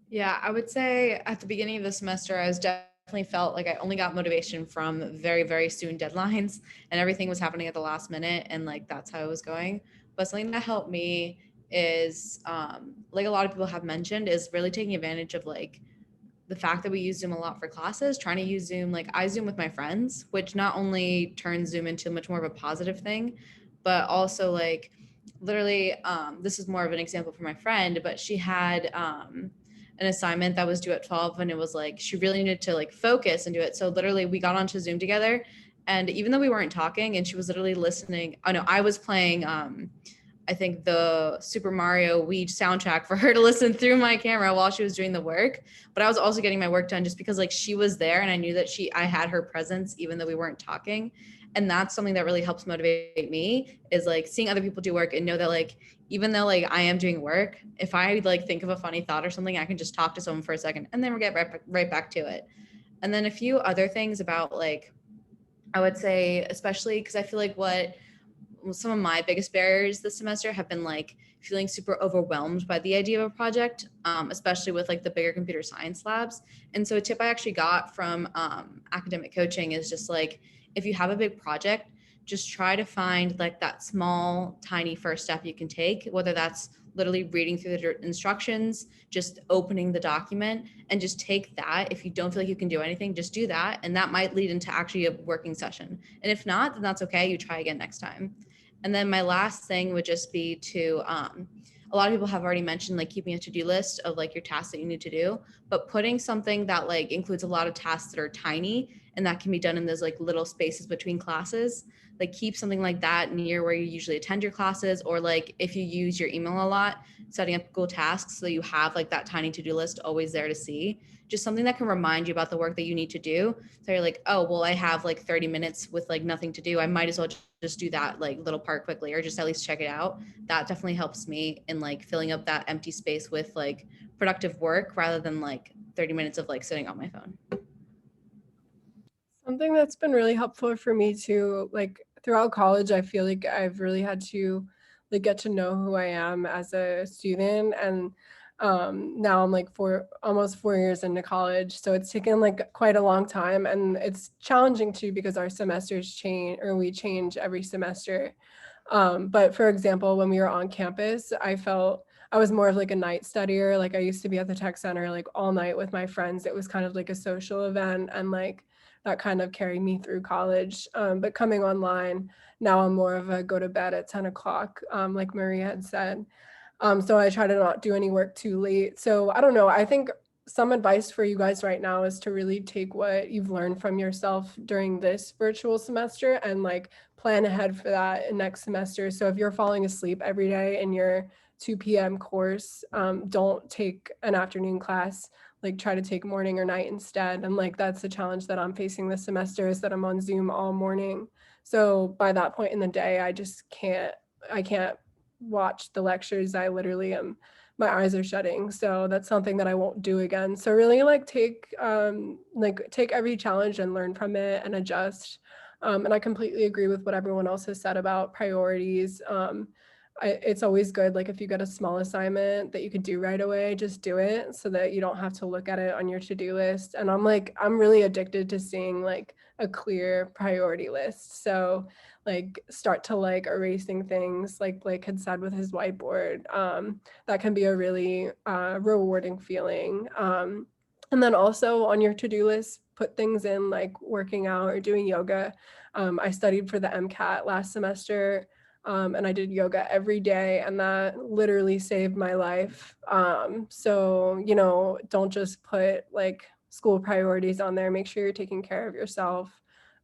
Yeah, I would say at the beginning of the semester, I was definitely felt like I only got motivation from very, very soon deadlines, and everything was happening at the last minute, and like that's how it was going. But something that helped me is, like a lot of people have mentioned, is really taking advantage of like the fact that we use Zoom a lot for classes, trying to use Zoom, like I Zoom with my friends, which not only turns Zoom into much more of a positive thing, but also like literally, this is more of an example for my friend, but she had an assignment that was due at 12, and it was like she really needed to like focus and do it. So literally we got onto Zoom together, and even though we weren't talking, and she was literally listening, oh no, I was playing I think the Super Mario Wii soundtrack for her to listen through my camera while she was doing the work. But I was also getting my work done just because like she was there, and I knew that I had her presence even though we weren't talking. And that's something that really helps motivate me, is like seeing other people do work and know that like, even though like I am doing work, if I like think of a funny thought or something, I can just talk to someone for a second and then we'll get right back to it. And then a few other things about like, I would say, especially because I feel like what some of my biggest barriers this semester have been like feeling super overwhelmed by the idea of a project, especially with like the bigger computer science labs. And so a tip I actually got from academic coaching is just like, if you have a big project, just try to find like that small, tiny first step you can take, whether that's literally reading through the instructions, just opening the document, and just take that. If you don't feel like you can do anything, just do that. And that might lead into actually a working session. And if not, then that's okay. You try again next time. And then my last thing would just be to, a lot of people have already mentioned like keeping a to-do list of like your tasks that you need to do, but putting something that like includes a lot of tasks that are tiny and that can be done in those like little spaces between classes. Like keep something like that near where you usually attend your classes, or like if you use your email a lot, setting up Google Tasks so you have like that tiny to-do list always there to see. Just something that can remind you about the work that you need to do. So you're like, oh, well, I have like 30 minutes with like nothing to do. I might as well just do that like little part quickly, or just at least check it out. That definitely helps me in like filling up that empty space with like productive work rather than like 30 minutes of like sitting on my phone. Something that's been really helpful for me too, like throughout college, I feel like I've really had to like get to know who I am as a student. And now I'm like almost 4 years into college. So it's taken like quite a long time, and it's challenging too because our semesters change, or we change every semester. But for example, when we were on campus, I felt I was more of like a night studier. Like I used to be at the tech center like all night with my friends. It was kind of like a social event, and like that kind of carried me through college. But coming online, now I'm more of a go to bed at 10 o'clock, like Maria had said. So I try to not do any work too late. So I don't know. I think some advice for you guys right now is to really take what you've learned from yourself during this virtual semester and like plan ahead for that in next semester. So if you're falling asleep every day in your 2 p.m. course, don't take an afternoon class, like try to take morning or night instead. And like that's the challenge that I'm facing this semester, is that I'm on Zoom all morning. So by that point in the day, I can't watch the lectures. I literally am, my eyes are shutting. So that's something that I won't do again. So really like take every challenge and learn from it and adjust. And I completely agree with what everyone else has said about priorities. It's always good, like if you get a small assignment that you could do right away, just do it so that you don't have to look at it on your to-do list. And I'm really addicted to seeing like a clear priority list. So like start to like erasing things like Blake had said with his whiteboard. That can be a really rewarding feeling. And then also on your to-do list, put things in like working out or doing yoga. I studied for the MCAT last semester. And I did yoga every day, and that literally saved my life. So, don't just put like school priorities on there. Make sure you're taking care of yourself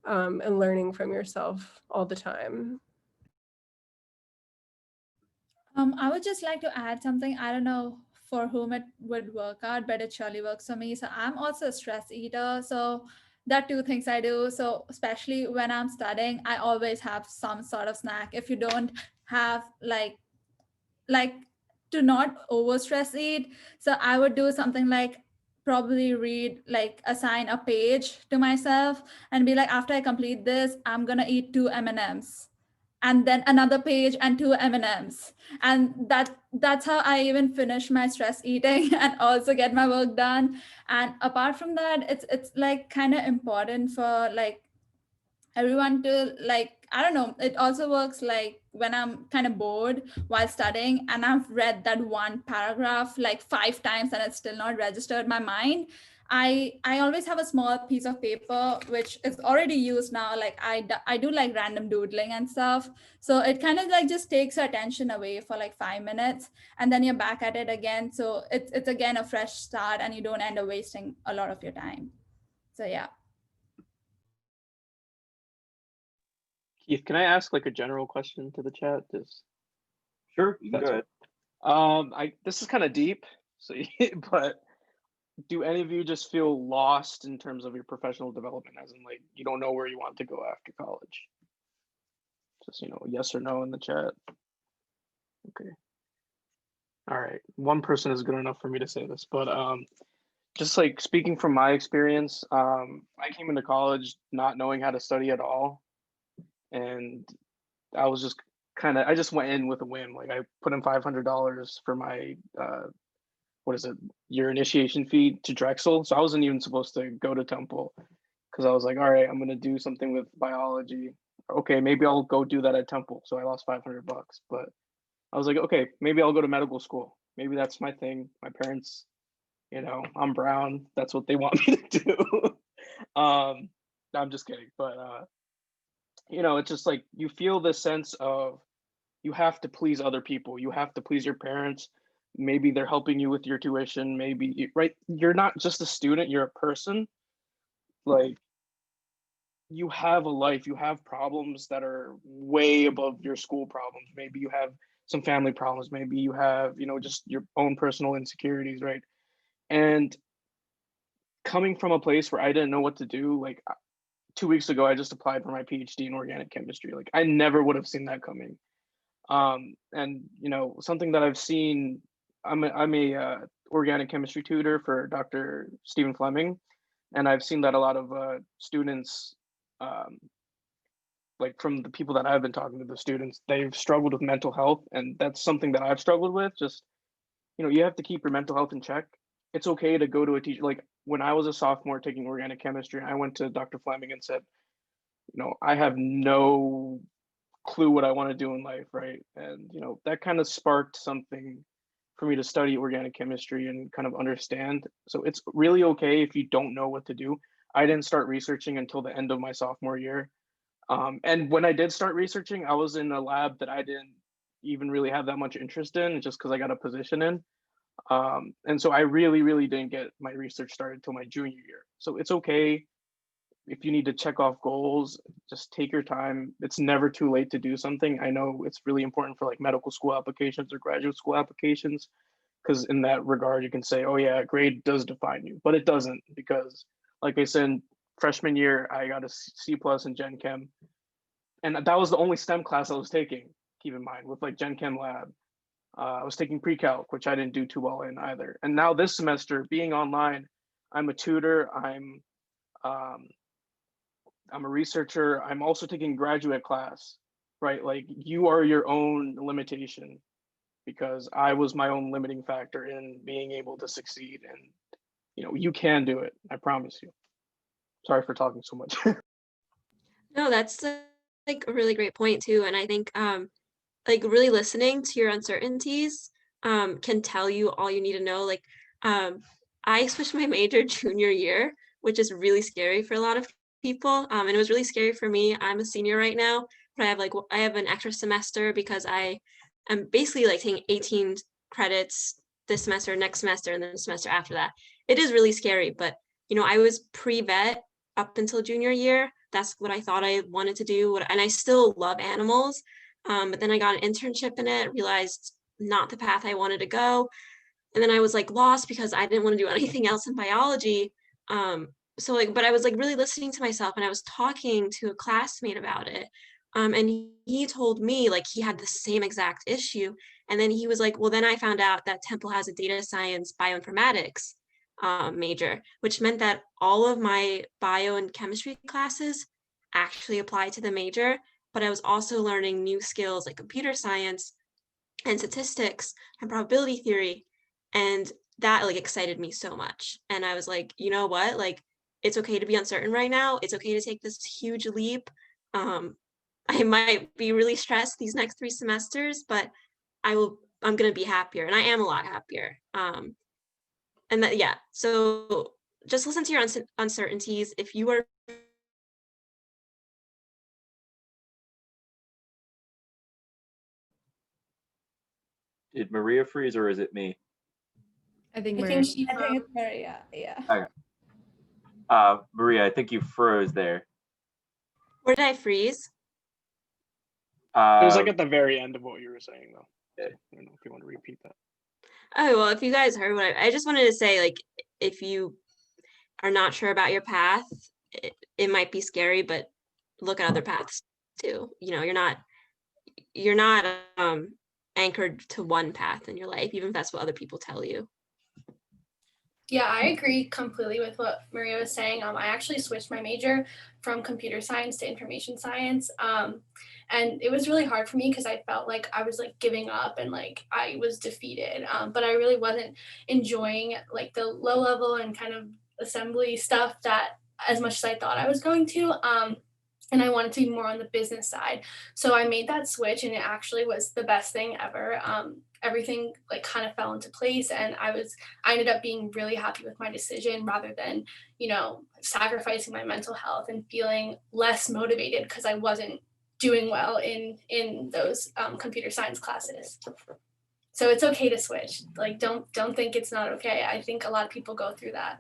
and learning from yourself all the time. I would just like to add something. I don't know for whom it would work out, but it surely works for me. So I'm also a stress eater. So that two things I do. So especially when I'm studying, I always have some sort of snack. If you don't have like to not over stress eat, so I would do something like probably read, like assign a page to myself and be like, after I complete this, I'm gonna eat 2 M&Ms, and then another page and 2 M&Ms, and that's how I even finish my stress eating and also get my work done. And apart from that, it's like kind of important for like everyone to, like, I don't know, it also works like when I'm kind of bored while studying and I've read that one paragraph like 5 times and it's still not registered my mind. I always have a small piece of paper which is already used now. Like I do like random doodling and stuff, so it kind of like just takes your attention away for like 5 minutes, and then you're back at it again. So it's again a fresh start and you don't end up wasting a lot of your time. So yeah. Keith, can I ask like a general question to the chat? Just Sure, you can that's go ahead. this is kind of deep, so but do any of you just feel lost in terms of your professional development, as in like you don't know where you want to go after college? Just, yes or no in the chat. Okay. All right. One person is good enough for me to say this, but just like speaking from my experience, I came into college not knowing how to study at all. And I was just I just went in with a whim. Like I put in $500 for my, your initiation fee to Drexel. So I wasn't even supposed to go to Temple because I was like, all right, I'm going to do something with biology. Okay, maybe I'll go do that at Temple. So I lost $500, but I was like, okay, maybe I'll go to medical school. Maybe that's my thing. My parents, I'm brown. That's what they want me to do. I'm just kidding. But, it's just like you feel this sense of you have to please other people. You have to please your parents. Maybe they're helping you with your tuition. Maybe, right? You're not just a student, you're a person. Like, you have a life, you have problems that are way above your school problems. Maybe you have some family problems. Maybe you have, just your own personal insecurities, right? And coming from a place where I didn't know what to do, like 2 weeks ago, I just applied for my PhD in organic chemistry. Like I never would have seen that coming. And something that I've seen, I'm a organic chemistry tutor for Dr. Stephen Fleming, and I've seen that a lot of students, like from the people that I've been talking to, the students, they've struggled with mental health, and that's something that I've struggled with. Just you have to keep your mental health in check. It's okay to go to a teacher. Like when I was a sophomore taking organic chemistry, I went to Dr. Fleming and said, I have no clue what I want to do in life, right? And that kind of sparked something for me to study organic chemistry and kind of understand. So it's really okay if you don't know what to do. I didn't start researching until the end of my sophomore year. And when I did start researching, I was in a lab that I didn't even really have that much interest in, just because I got a position in. And so I really, really didn't get my research started until my junior year. So it's okay if you need to check off goals, just take your time. It's never too late to do something. I know it's really important for like medical school applications or graduate school applications, because in that regard, you can say, oh yeah, grade does define you, but it doesn't, because like I said, freshman year, I got a C+ in Gen Chem. And that was the only STEM class I was taking, keep in mind, with like Gen Chem lab. I was taking pre-calc, which I didn't do too well in either. And now this semester, being online, I'm a tutor, I'm a researcher. I'm also taking graduate class, right? Like you are your own limitation, because I was my own limiting factor in being able to succeed. And you can do it. I promise you. Sorry for talking so much. No, that's like a really great point too. And I think like really listening to your uncertainties can tell you all you need to know. Like I switched my major junior year, which is really scary for a lot of people. And it was really scary for me. I'm a senior right now, but I have an extra semester because I am basically like taking 18 credits this semester, next semester, and then the semester after that. It is really scary, but I was pre-vet up until junior year. That's what I thought I wanted to do. And I still love animals. But then I got an internship in it, realized not the path I wanted to go. And then I was like lost because I didn't want to do anything else in biology. So like, but I was like really listening to myself, and I was talking to a classmate about it. And he told me like he had the same exact issue. And then he was like, well, then I found out that Temple has a data science bioinformatics major, which meant that all of my bio and chemistry classes actually apply to the major, but I was also learning new skills like computer science and statistics and probability theory. And that like excited me so much. And I was like, you know what? Like, it's okay to be uncertain right now. It's okay to take this huge leap. I might be really stressed these next 3 semesters, but I'm going to be happier, and I am a lot happier. And that, yeah, so just listen to your uncertainties. If you are Did Maria freeze, or is it me? I think I we're. think it's Maria. Yeah. Okay. Maria, I think you froze there. where did I freeze? It was Uh, like at the very end of what you were saying, though. Okay. I don't know if you want to repeat that. Oh, well, if you guys heard what I just wanted to say, like, if you are not sure about your path, it might be scary, but look at other paths too. You know, you're not anchored to one path in your life, even if that's what other people tell you. Yeah, I agree completely with what Maria was saying. I actually switched my major from computer science to information science. And it was really hard for me because I felt like I was like giving up and like I was defeated. But I really wasn't enjoying like the low level and kind of assembly stuff that as much as I thought I was going to. And I wanted to be more on the business side. So I made that switch, and it actually was the best thing ever. Everything like kind of fell into place, and I ended up being really happy with my decision rather than, sacrificing my mental health and feeling less motivated because I wasn't doing well in those computer science classes. So it's okay to switch. Like don't think it's not okay. I think a lot of people go through that.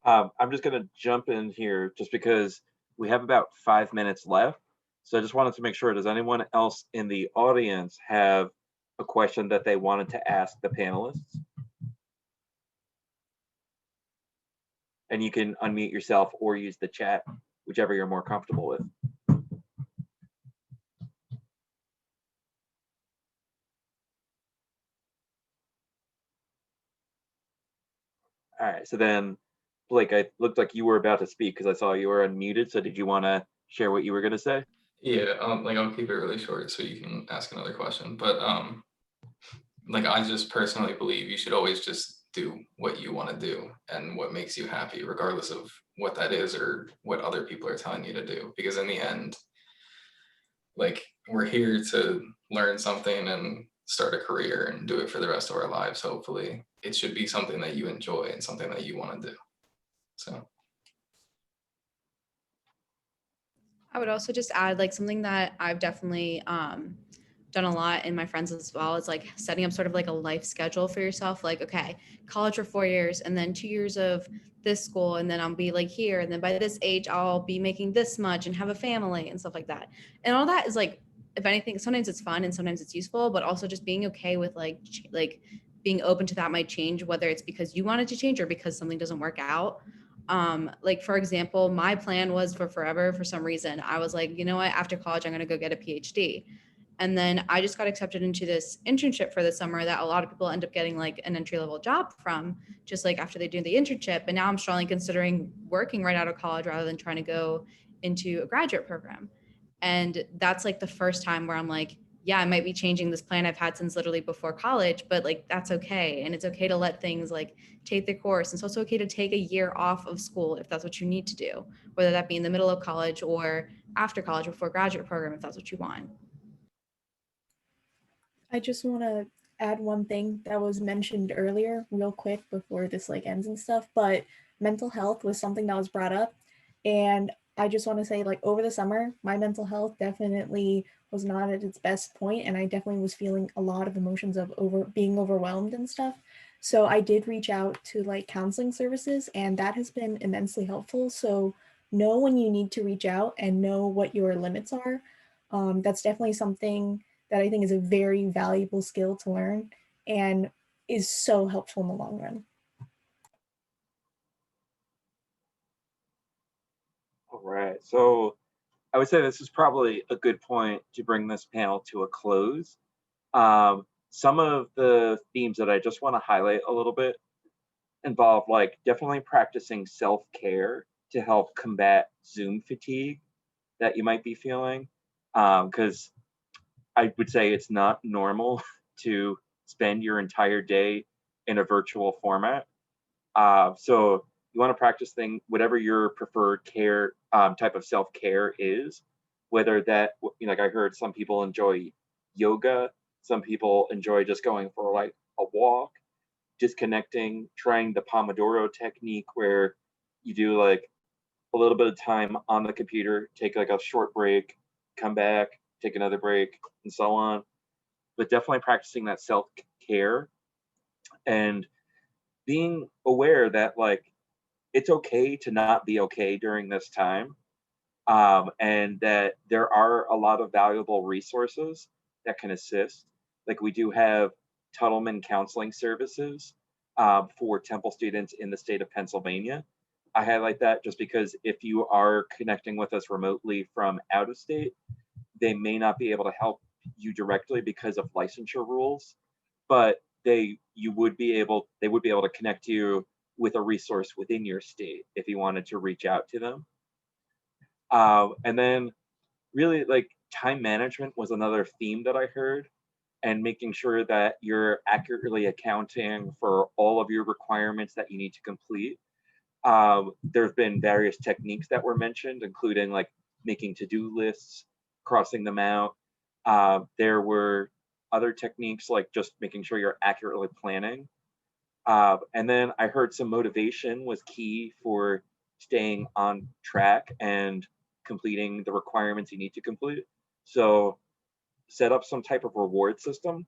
I'm just going to jump in here just because we have about 5 minutes left. So I just wanted to make sure, does anyone else in the audience have a question that they wanted to ask the panelists? And you can unmute yourself or use the chat, whichever you're more comfortable with. All right, so then Blake, I looked like you were about to speak because I saw you were unmuted. So did you want to share what you were going to say? Yeah, like I'll keep it really short so you can ask another question. But like I just personally believe you should always just do what you want to do and what makes you happy, regardless of what that is or what other people are telling you to do. Because in the end, like we're here to learn something and start a career and do it for the rest of our lives. Hopefully, it should be something that you enjoy and something that you want to do. So. I would also just add like something that I've definitely done a lot in my friends as well is like setting up sort of like a life schedule for yourself. Like, okay, college for 4 years and then 2 years of this school, and then I'll be like here, and then by this age I'll be making this much and have a family and stuff like that. And all that is like, if anything, sometimes it's fun and sometimes it's useful, but also just being okay with like being open to that might change, whether it's because you want it to change or because something doesn't work out. Like for example, my plan was for forever. For some reason I was like, you know what, after college I'm going to go get a PhD, and then I just got accepted into this internship for the summer that a lot of people end up getting like an entry-level job from just like after they do the internship. And now I'm strongly considering working right out of college rather than trying to go into a graduate program. And that's like the first time where I'm like, yeah, I might be changing this plan I've had since literally before college, but like that's okay. And it's okay to let things like take the course. It's also okay to take a year off of school if that's what you need to do, whether that be in the middle of college or after college before graduate program, if that's what you want. I just want to add one thing that was mentioned earlier real quick before this like ends and stuff, but mental health was something that was brought up. And I just want to say like over the summer, my mental health definitely was not at its best point, and I definitely was feeling a lot of emotions of being overwhelmed and stuff. So I did reach out to like counseling services, and that has been immensely helpful. So know when you need to reach out and know what your limits are. That's definitely something that I think is a very valuable skill to learn. And is so helpful in the long run. All right, so I would say this is probably a good point to bring this panel to a close. Some of the themes that I just want to highlight a little bit involve like definitely practicing self-care to help combat Zoom fatigue that you might be feeling. Because I would say it's not normal to spend your entire day in a virtual format. So you want to practice whatever your preferred care type of self-care is, whether that, you know, like I heard some people enjoy yoga, some people enjoy just going for like a walk, disconnecting, trying the Pomodoro technique where you do like a little bit of time on the computer, take like a short break, come back, take another break, and so on. But definitely practicing that self-care and being aware that like it's okay to not be okay during this time, and that there are a lot of valuable resources that can assist. Like we do have Tuttleman counseling services for Temple students in the state of Pennsylvania. I highlight that just because if you are connecting with us remotely from out of state, they may not be able to help you directly because of licensure rules, but they would be able to connect you with a resource within your state if you wanted to reach out to them. And then really like time management was another theme that I heard, and making sure that you're accurately accounting for all of your requirements that you need to complete. There's been various techniques that were mentioned, including like making to-do lists, crossing them out. There were other techniques like just making sure you're accurately planning. And then I heard some motivation was key for staying on track and completing the requirements you need to complete. So set up some type of reward system,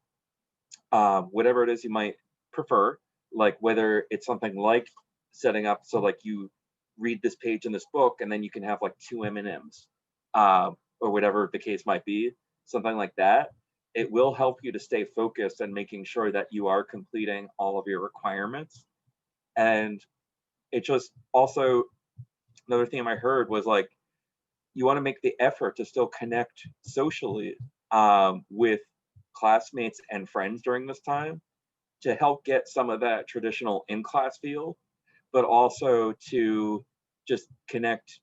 whatever it is you might prefer, like whether it's something like setting up so like you read this page in this book and then you can have like 2 M&Ms, or whatever the case might be, something like that. It will help you to stay focused and making sure that you are completing all of your requirements. And it just also, another theme I heard was like, you want to make the effort to still connect socially with classmates and friends during this time to help get some of that traditional in-class feel, but also to just connect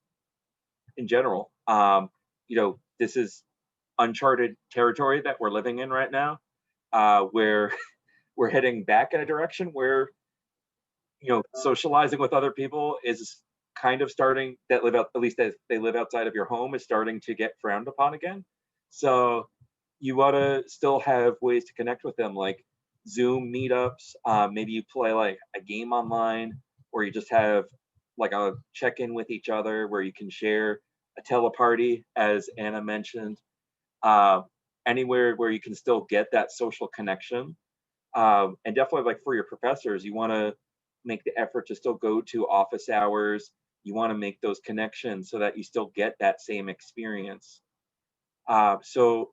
in general. You know, this is uncharted territory that we're living in right now, where we're heading back in a direction where, you know, socializing with other people is kind of starting, that live out, at least as they live outside of your home, is starting to get frowned upon again. So you ought to still have ways to connect with them, like Zoom meetups. Maybe you play like a game online, or you just have like a check-in with each other where you can share a teleparty, as Anna mentioned. Anywhere where you can still get that social connection. And definitely like for your professors, you want to make the effort to still go to office hours. You want to make those connections so that you still get that same experience. So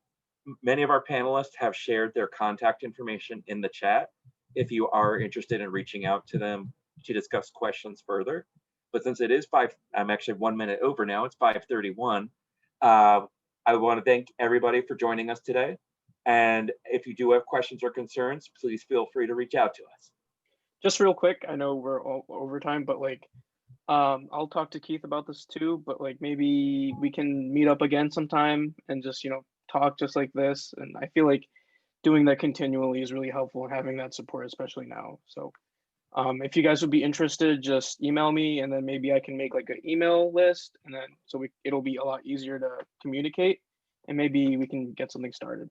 many of our panelists have shared their contact information in the chat if you are interested in reaching out to them to discuss questions further. But since it is I'm actually 1 minute over now, it's 5:31. I want to thank everybody for joining us today. And if you do have questions or concerns, please feel free to reach out to us. Just real quick, I know we're all over time, but like, I'll talk to Keith about this too, but like maybe we can meet up again sometime and just, you know, talk just like this. And I feel like doing that continually is really helpful and having that support, especially now. So if you guys would be interested, just email me and then maybe I can make like an email list, and then it'll be a lot easier to communicate, and maybe we can get something started.